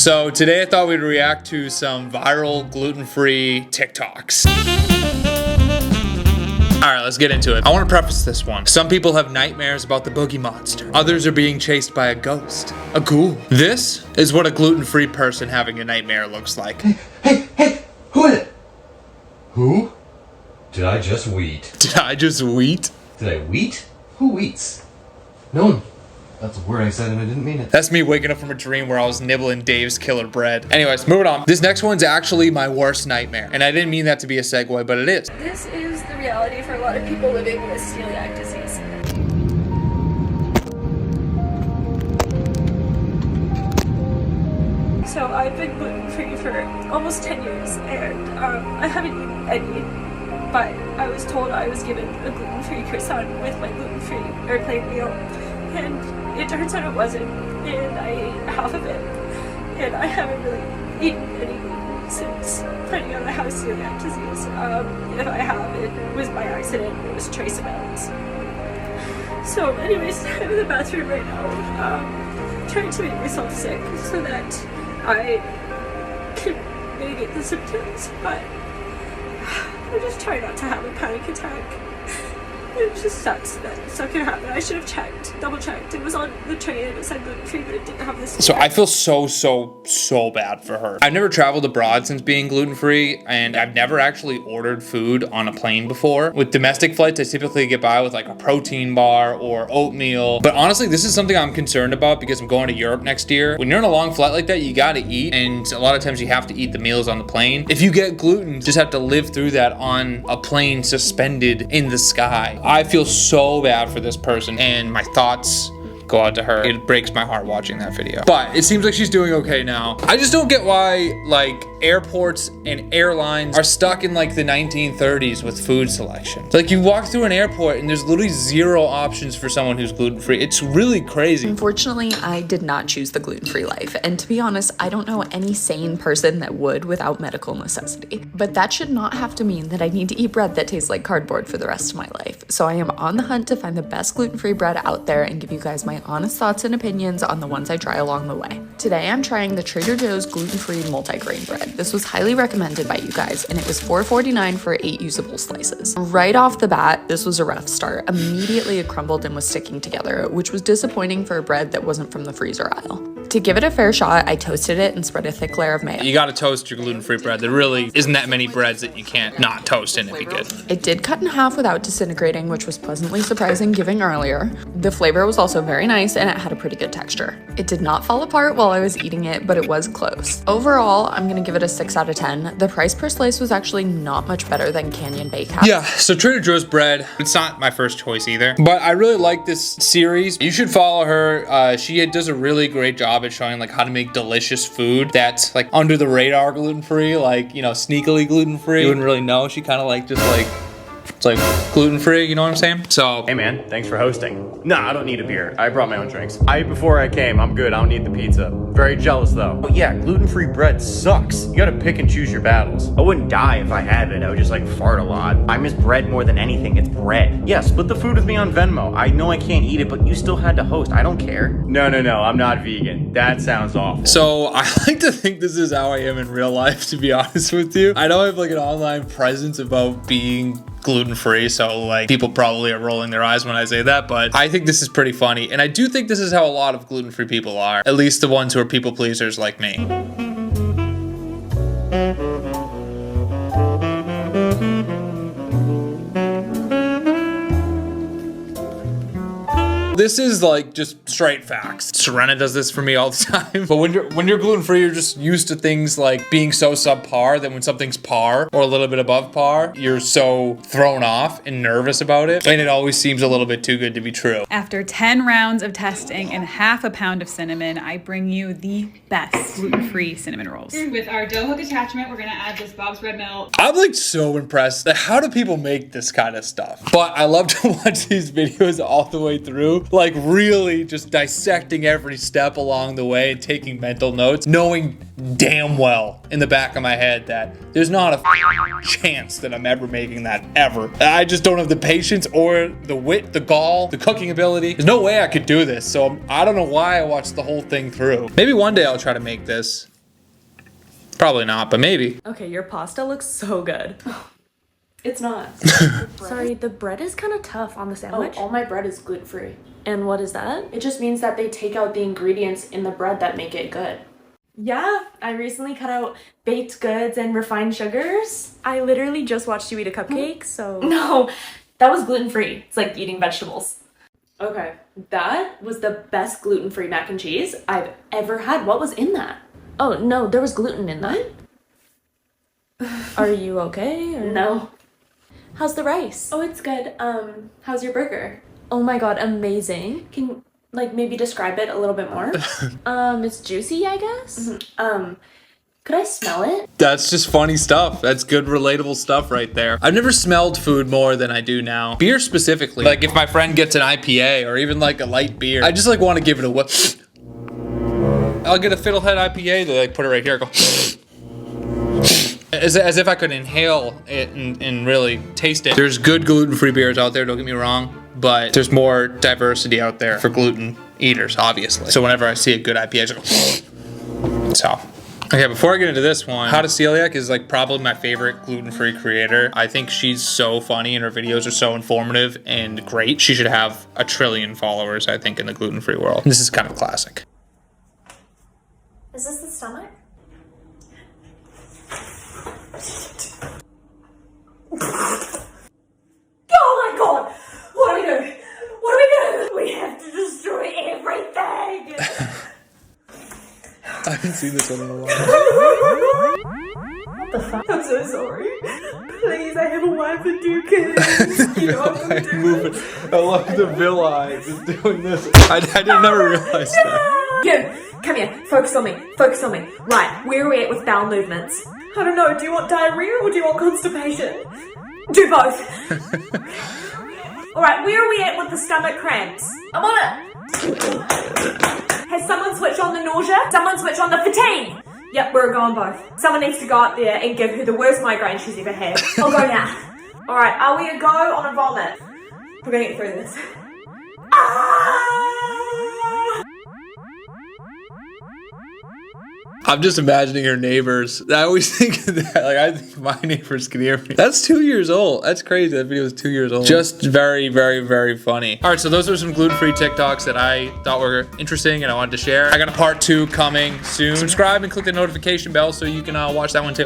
So today I thought we'd react to some viral gluten-free TikToks. All right, let's get into it. I want to preface this one. Some people have nightmares about the boogie monster. Others are being chased by a ghost, a ghoul. This is what a gluten-free person having a nightmare looks like. Hey, who is it? Who? Did I just wheat? Did I just wheat? Did I wheat? Who wheats? No one. That's a word I said and I didn't mean it. That's me waking up from a dream where I was nibbling Dave's killer bread. Anyways, moving on. This next one's actually my worst nightmare. And I didn't mean that to be a segue, but it is. This is the reality for a lot of people living with celiac disease. So I've been gluten-free for almost 10 years and I haven't eaten any, but I was told I was given a gluten-free croissant with my gluten-free airplane meal, and it turns out it wasn't, and I ate half of it, and I haven't really eaten any gluten since finding out I have celiac disease. If I have, it was by accident, it was trace amounts. So anyways, I'm in the bathroom right now, trying to make myself sick so that I can mitigate the symptoms, but I'm just trying not to have a panic attack. It just sucks that stuff can happen. I should have checked, double checked. It was on the train and it said gluten-free, but it didn't have this. So I feel so bad for her. I've never traveled abroad since being gluten-free, and I've never actually ordered food on a plane before. With domestic flights, I typically get by with like a protein bar or oatmeal. But honestly, this is something I'm concerned about because I'm going to Europe next year. When you're on a long flight like that, you gotta eat, and a lot of times you have to eat the meals on the plane. If you get gluten, you just have to live through that on a plane suspended in the sky. I feel so bad for this person, and my thoughts go out to her. It breaks my heart watching that video. But it seems like she's doing okay now. I just don't get why like airports and airlines are stuck in like the 1930s with food selection. Like you walk through an airport and there's literally zero options for someone who's gluten-free. It's really crazy. Unfortunately, I did not choose the gluten-free life. And to be honest, I don't know any sane person that would without medical necessity. But that should not have to mean that I need to eat bread that tastes like cardboard for the rest of my life. So I am on the hunt to find the best gluten-free bread out there and give you guys my honest thoughts and opinions on the ones I try along the way. Today I'm trying the Trader Joe's gluten-free multigrain bread. This was highly recommended by you guys, and it was $4.49 for 8 usable slices. Right off the bat, this was a rough start. Immediately it crumbled and was sticking together, which was disappointing for a bread that wasn't from the freezer aisle. To give it a fair shot, I toasted it and spread a thick layer of mayo. You gotta toast your gluten-free bread. There really isn't that many breads that you can't not toast and it'd be good. It did cut in half without disintegrating, which was pleasantly surprising given earlier. The flavor was also very nice and it had a pretty good texture. It did not fall apart while I was eating it, but it was close. Overall, I'm gonna give it a 6 out of 10. The price per slice was actually not much better than Canyon Bakehouse. Yeah, so Trader Joe's bread, it's not my first choice either, but I really like this series. You should follow her. She does a really great job at showing like how to make delicious food that's like under the radar gluten-free, like, you know, sneakily gluten-free. You wouldn't really know. She kind of like just like, it's like gluten-free, you know what I'm saying? So, hey man, thanks for hosting. Nah, I don't need a beer. I brought my own drinks. I ate before I came. I'm good. I don't need the pizza. Very jealous though. But yeah, gluten-free bread sucks. You gotta pick and choose your battles. I wouldn't die if I had it. I would just like fart a lot. I miss bread more than anything. It's bread. Yeah, split the food with me on Venmo. I know I can't eat it, but you still had to host. I don't care. No, I'm not vegan. That sounds awful. So I like to think this is how I am in real life, to be honest with you. I know I have like an online presence about being gluten-free, so like people probably are rolling their eyes when I say that, but I think this is pretty funny, and I do think this is how a lot of gluten-free people are, at least the ones who are people pleasers like me. This is like just straight facts. Serena does this for me all the time. But when you're gluten-free, you're just used to things like being so subpar that when something's par or a little bit above par, you're so thrown off and nervous about it. And it always seems a little bit too good to be true. After 10 rounds of testing and half a pound of cinnamon, I bring you the best gluten-free cinnamon rolls. With our dough hook attachment, we're gonna add this Bob's Red Mill. I'm like so impressed. Like, how do people make this kind of stuff? But I love to watch these videos all the way through. Like really just dissecting every step along the way and taking mental notes, knowing damn well in the back of my head that there's not a chance that I'm ever making that ever. I just don't have the patience or the wit, the gall, the cooking ability. There's no way I could do this. So I don't know why I watched the whole thing through. Maybe one day I'll try to make this Probably not, but maybe. Okay, your pasta looks so good. It's not. Sorry, the bread is kind of tough on the sandwich. All my bread is gluten-free. And what is that? It just means that they take out the ingredients in the bread that make it good. Yeah, I recently cut out baked goods and refined sugars. I literally just watched you eat a cupcake, so... No, that was gluten-free. It's like eating vegetables. Okay. That was the best gluten-free mac and cheese I've ever had. What was in that? Oh, no, there was gluten in that. Are you okay? Or... No. How's the rice? Oh, it's good. How's your burger? Oh my god, amazing. Can, like, maybe describe it a little bit more? It's juicy, I guess? Could I smell it? That's just funny stuff. That's good, relatable stuff right there. I've never smelled food more than I do now. Beer specifically. Like if my friend gets an IPA or even like a light beer, I just like want to give it a whiff. I'll get a Fiddlehead IPA, they like put it right here, go as if I could inhale it and really taste it. There's good gluten-free beers out there, don't get me wrong, but there's more diversity out there for gluten eaters, obviously. So whenever I see a good IPA, I just go so. Okay, before I get into this one, How to Celiac is like probably my favorite gluten-free creator. I think she's so funny and her videos are so informative and great. She should have 1 trillion followers, I think, in the gluten-free world. This is kind of classic. Is this the stomach? Oh my god! What do we do? What do we do? We have to destroy everything! I haven't seen this one in a while. What the fuck? I'm so sorry. Please, I have a wife and 2 kids. You know what I'm doing? I love the villi just doing this. I never realized that. You, come here. Focus on me. Focus on me. Right, where are we at with bowel movements? I don't know. Do you want diarrhea or do you want constipation? Do both. Alright, where are we at with the stomach cramps? I'm on it. Has someone switched on the nausea? Someone switch on the fatigue? Yep, we're going both. Someone needs to go up there and give her the worst migraine she's ever had. I'll go now. Alright, are we a go on a vomit? We're gonna get through this. I'm just imagining her neighbors. I always think of that. Like, I think my neighbors can hear me. That's 2 years old. That's crazy. That video is 2 years old. Just very, very, very funny. All right, so those are some gluten-free TikToks that I thought were interesting and I wanted to share. I got a part 2 coming soon. Subscribe and click the notification bell so you can watch that one too.